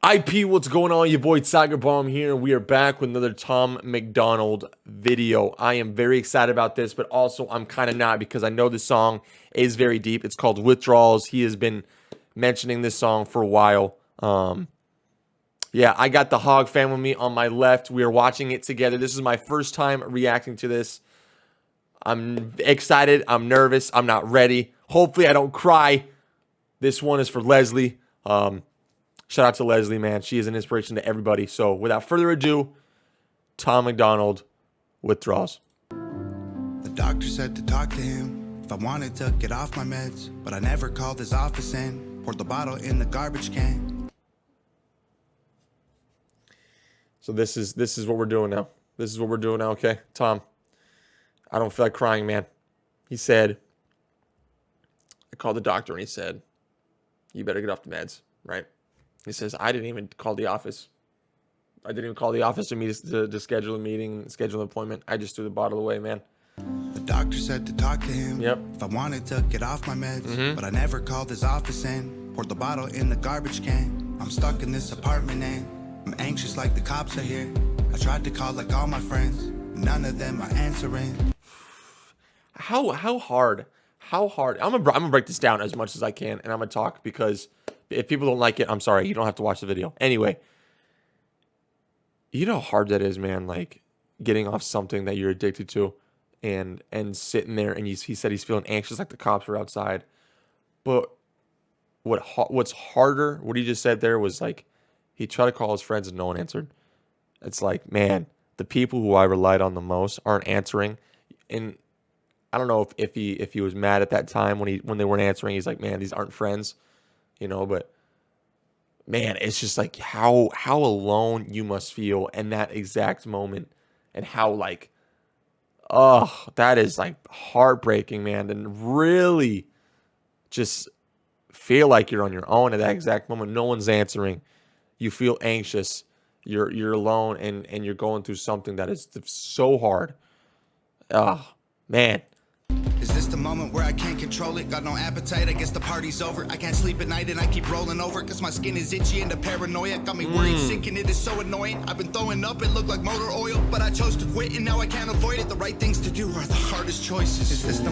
IP, what's going on? Your boy Tiger Bomb here. We are back with another Tom Macdonald video. I am very excited about this, but also I'm kind of not because I know this song is very deep. It's called Withdrawals. He has been mentioning this song for a while. Yeah, I got the Hog fan with me on my left. We are watching it together. This is my first time reacting to this. I'm excited. I'm nervous. I'm not ready. Hopefully I don't cry. This one is for Leslie. Shout out to Leslie, man. She is an inspiration to everybody. So without further ado, Tom Macdonald, Withdrawals. The doctor said to talk to him if I wanted to get off my meds, but I never called his office and poured the bottle in the garbage can. So this is what we're doing now. This is what we're doing now, okay? Tom, I don't feel like crying, man. He said, I called the doctor and he said, you better get off the meds, right? He says, I didn't even call the office. I didn't even call the office to schedule a meeting, schedule an appointment. I just threw the bottle away, man. The doctor said to talk to him if I wanted to get off my meds, but I never called his office and poured the bottle in the garbage can. I'm stuck in this apartment and I'm anxious like the cops are here. I tried to call like all my friends, none of them are answering. How hard? I'm gonna break this down as much as I can, and I'm gonna talk because if people don't like it, I'm sorry. You don't have to watch the video. Anyway, you know how hard that is, man. Like getting off something that you're addicted to, and sitting there, and he said he's feeling anxious, like the cops were outside. But what's harder? What he just said there was like he tried to call his friends and no one answered. It's like, man, the people who I relied on the most aren't answering, and I don't know if he was mad at that time when they weren't answering. He's like, man, these aren't friends. You know, but man, it's just like how alone you must feel in that exact moment, and how like, oh, that is like heartbreaking, man, and really just feel like you're on your own at that exact moment. No one's answering. You feel anxious. You're alone, and you're going through something that is so hard. Oh, man. Is this the moment where I can't control it? Got no appetite, I guess the party's over. I can't sleep at night and I keep rolling over, cause my skin is itchy and the paranoia got me worried, sick, and it is so annoying. I've been throwing up, it looked like motor oil, but I chose to quit and now I can't avoid it. The right things to do are the hardest choices. Is this the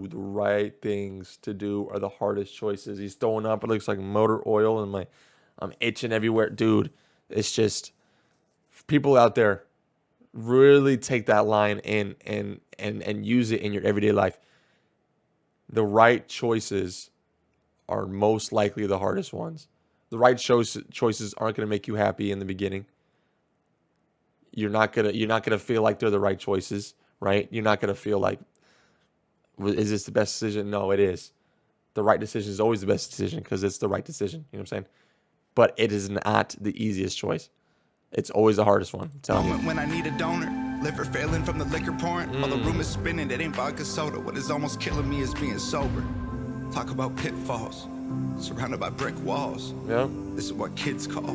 the right things to do are the hardest choices. He's throwing up, it looks like motor oil, and I'm itching everywhere. Dude, it's just, people out there, really take that line and use it in your everyday life. The right choices are most likely the hardest ones. The right choices aren't going to make you happy in the beginning. You're not gonna feel like they're the right choices, right? You're not gonna feel like, is this the best decision? No, it is. The right decision is always the best decision because it's the right decision. You know what I'm saying? But it is not the easiest choice. It's always the hardest one. I'm telling you. When I need a donor, liver failing from the liquor pouring, all the rumors spinning, it ain't vodka soda. What is almost killing me is being sober. Talk about pitfalls, surrounded by brick walls. Yeah. This is what kids call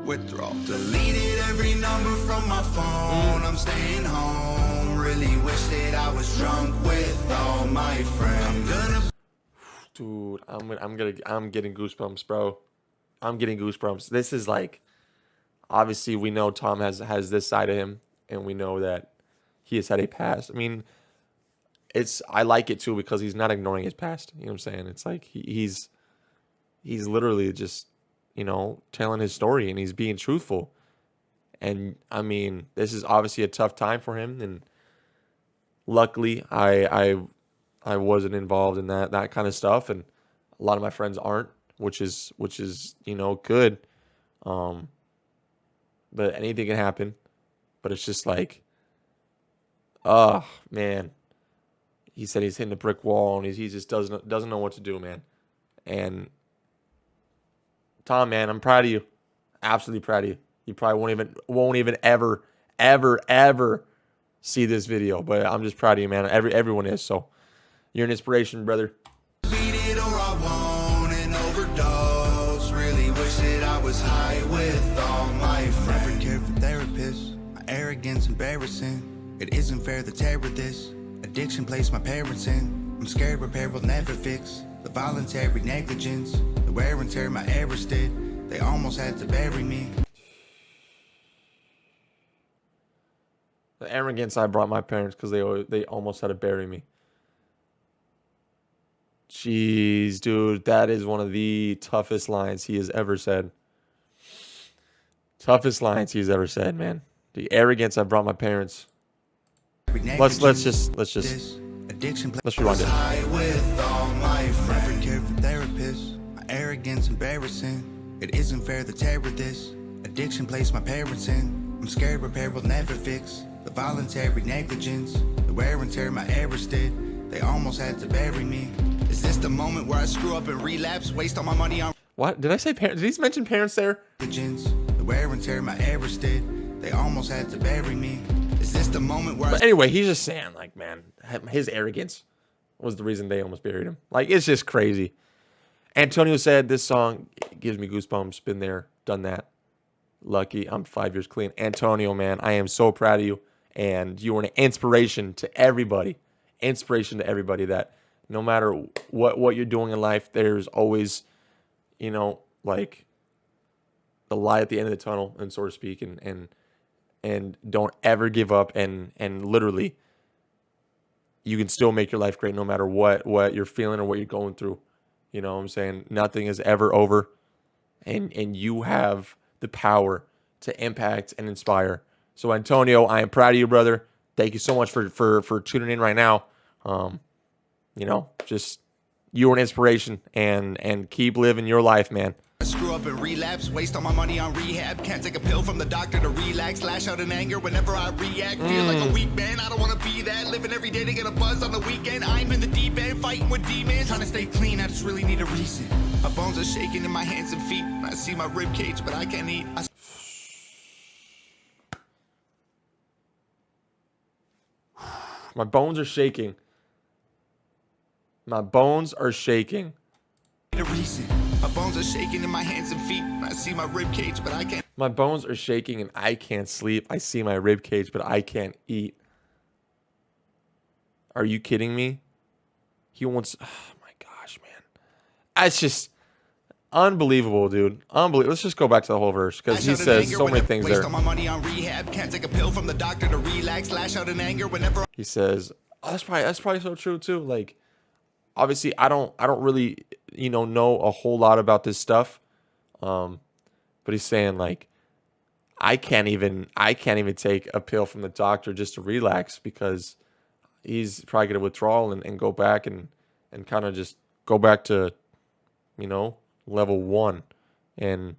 withdrawal. Deleted every number from my phone. I'm staying home. Really wish that I was drunk with all my friends. Dude, I'm getting goosebumps, bro. I'm getting goosebumps. This is like, obviously, we know Tom has this side of him, and we know that he has had a past. I mean, I like it too because he's not ignoring his past. You know what I'm saying? It's like he's literally just, you know, telling his story, and he's being truthful. And I mean, this is obviously a tough time for him, and luckily, I wasn't involved in that kind of stuff, and a lot of my friends aren't, which is you know, good. But anything can happen. But it's just like, oh, man. He said he's hitting a brick wall, and he just doesn't know what to do, man. And Tom, man, I'm proud of you. Absolutely proud of you. You probably won't even ever see this video, but I'm just proud of you, man. Everyone is. So you're an inspiration, brother. Beat it or I won't and overdose. Really wish that I was high with all my friends. Never cared for therapists. My arrogance embarrassing. It isn't fair to tear with this. Addiction placed my parents in. I'm scared repair will never fix the voluntary negligence, the wear and tear my errors did. They almost had to bury me. The arrogance I brought my parents because they almost had to bury me. Jeez, dude, that is one of the toughest lines he has ever said. Toughest lines he's ever said, man. The arrogance I brought my parents. Let's just let's rewind it. With all my friends. Never cared for therapists. My arrogance embarrassing. It isn't fair to tear with this. Addiction placed my parents in. I'm scared repair will never fix the voluntary negligence, the wear and tear my errors did. They almost had to bury me. Is this the moment where I screw up and relapse? Waste all my money on. What did I say? Parents? Did he mention parents there? The wear and tear my errors did. They almost had to bury me. Is this the moment where? But anyway, he's just saying, like, man, his arrogance was the reason they almost buried him. Like, it's just crazy. Antonio said, "This song gives me goosebumps. Been there, done that. Lucky, I'm 5 years clean." Antonio, man, I am so proud of you, and you are an inspiration to everybody. Inspiration to everybody that no matter what you're doing in life, there's always, you know, like the light at the end of the tunnel, and so to speak, and don't ever give up, and literally you can still make your life great no matter what you're feeling or what you're going through. You know what I'm saying? Nothing is ever over, and you have the power to impact and inspire. So Antonio, I am proud of you, brother. Thank you so much for tuning in right now. You know, just you're an inspiration, and keep living your life, man. I screw up and relapse, waste all my money on rehab. Can't take a pill from the doctor to relax. Lash out in anger whenever I react. Feel like a weak man, I don't want to be that. Living every day to get a buzz on the weekend. I'm in the deep end, fighting with demons. Trying to stay clean, I just really need a reason. My bones are shaking in my hands and feet. I see my rib cage, but I can't eat. My bones are shaking. My bones are shaking. A reason. My bones are shaking in my hands and feet. I see my rib cage, but I can't. My bones are shaking and I can't sleep. I see my rib cage, but I can't eat. Are you kidding me? He wants. Oh my gosh, man. It's just unbelievable, dude. Unbelievable. Let's just go back to the whole verse because he says so many things there. Waste all my money on rehab. Can't take a pill from the doctor to relax. Lash out in anger whenever. He says, oh, that's probably so true too. Like, obviously, I don't really, know a whole lot about this stuff. But he's saying, like, I can't even take a pill from the doctor just to relax because he's probably gonna withdrawal and go back and kind of just go back to, level 1. And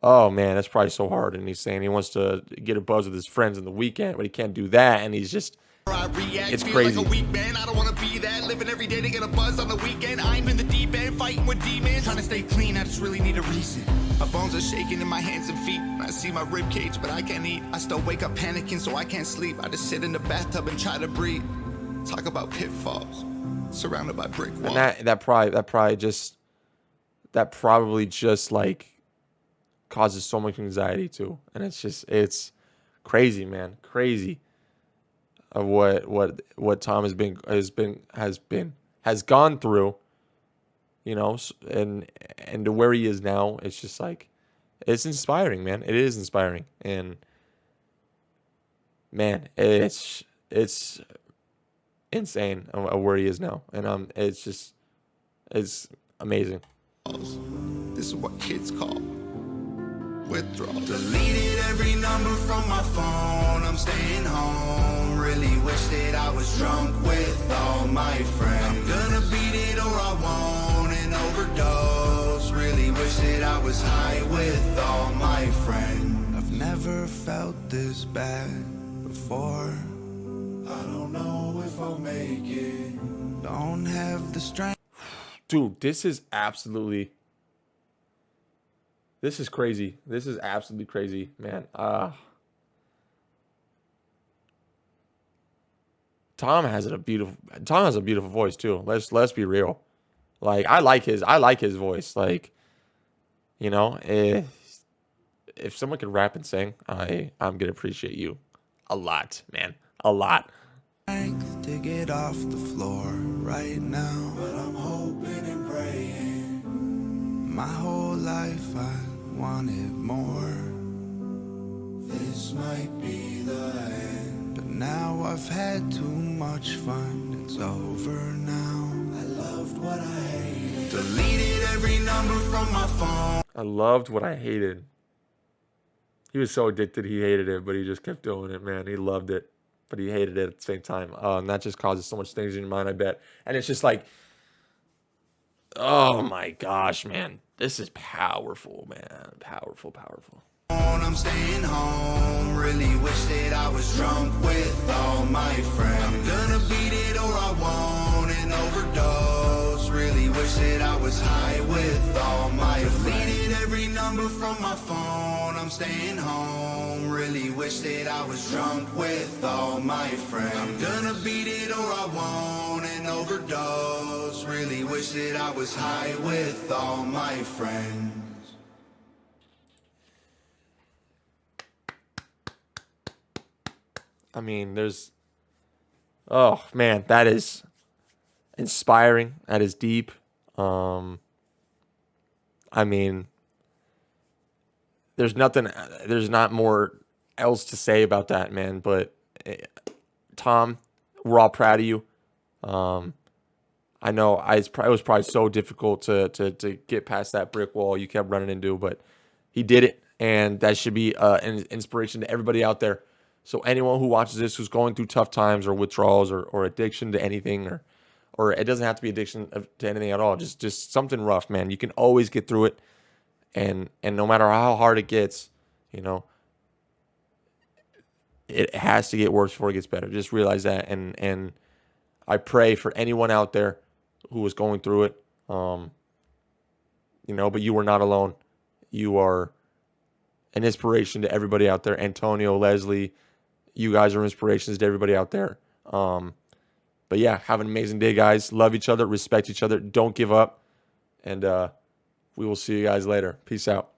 oh man, that's probably so hard. And he's saying he wants to get a buzz with his friends on the weekend, but he can't do that. And he's just, it's crazy. Like a weak man, I don't want to be that. Living every day to get a buzz on the weekend. I'm in the deep end, fighting with demons. Trying to stay clean, I just really need a reason. My bones are shaking in my hands and feet. I see my rib cage, but I can't eat. I still wake up panicking, so I can't sleep. I just sit in the bathtub and try to breathe. Talk about pitfalls, surrounded by brick walls. And that probably just like causes so much anxiety too. And it's crazy, man, crazy. Of what Tom has gone through, and to where he is now, it's just like, it's inspiring, man. It is inspiring, and man, it's insane of where he is now, and it's amazing. This is what kids call withdrawals. Deleted every number from my phone. I'm staying home. Really wish that I was drunk with all my friends. I'm gonna beat it or I won't and overdose. Really wish that I was high with all my friends. I've never felt this bad before. I don't know if I'll make it. Don't have the strength. Dude, this is crazy. This is absolutely crazy, man. Tom has a beautiful voice too. Let's be real. Like, I like his voice. Like, if someone can rap and sing, I'm gonna appreciate you a lot, man. A lot. To get off the floor right now, but I'm hoping and praying My whole life I wanted more. This might be the end, but now I've had too much fun. It's over now. I loved what I hated. Deleted every number from my phone. I loved what I hated. He was so addicted, he hated it, but he just kept doing it, man. He loved it, but he hated it at the same time. And that just causes so much things in your mind, I bet. And it's just like, oh my gosh, man. This is powerful, man. Powerful, powerful. I'm staying home. Really wish that I was drunk with all my friends. I'm gonna beat it or I won't and overdose. Really wish that I was high with all my friends. Deleted every number from my phone. I'm staying home. Really wish that I was drunk with all my friends. I'm gonna beat it or I won't and overdose. Really wish that I was high with all my friends. I mean, oh man, that is inspiring. That is deep. I mean, there's not more else to say about that, man. But Tom, we're all proud of you. I know it was probably so difficult to get past that brick wall you kept running into, but he did it, and that should be an inspiration to everybody out there. So anyone who watches this who's going through tough times or withdrawals or addiction to anything, or it doesn't have to be addiction to anything at all, just something rough, man. You can always get through it, and no matter how hard it gets, it has to get worse before it gets better. Just realize that, and I pray for anyone out there who is going through it, but you are not alone. You are an inspiration to everybody out there. Antonio, Leslie, you guys are inspirations to everybody out there. But yeah, have an amazing day, guys. Love each other, respect each other, don't give up, and we will see you guys later. Peace out.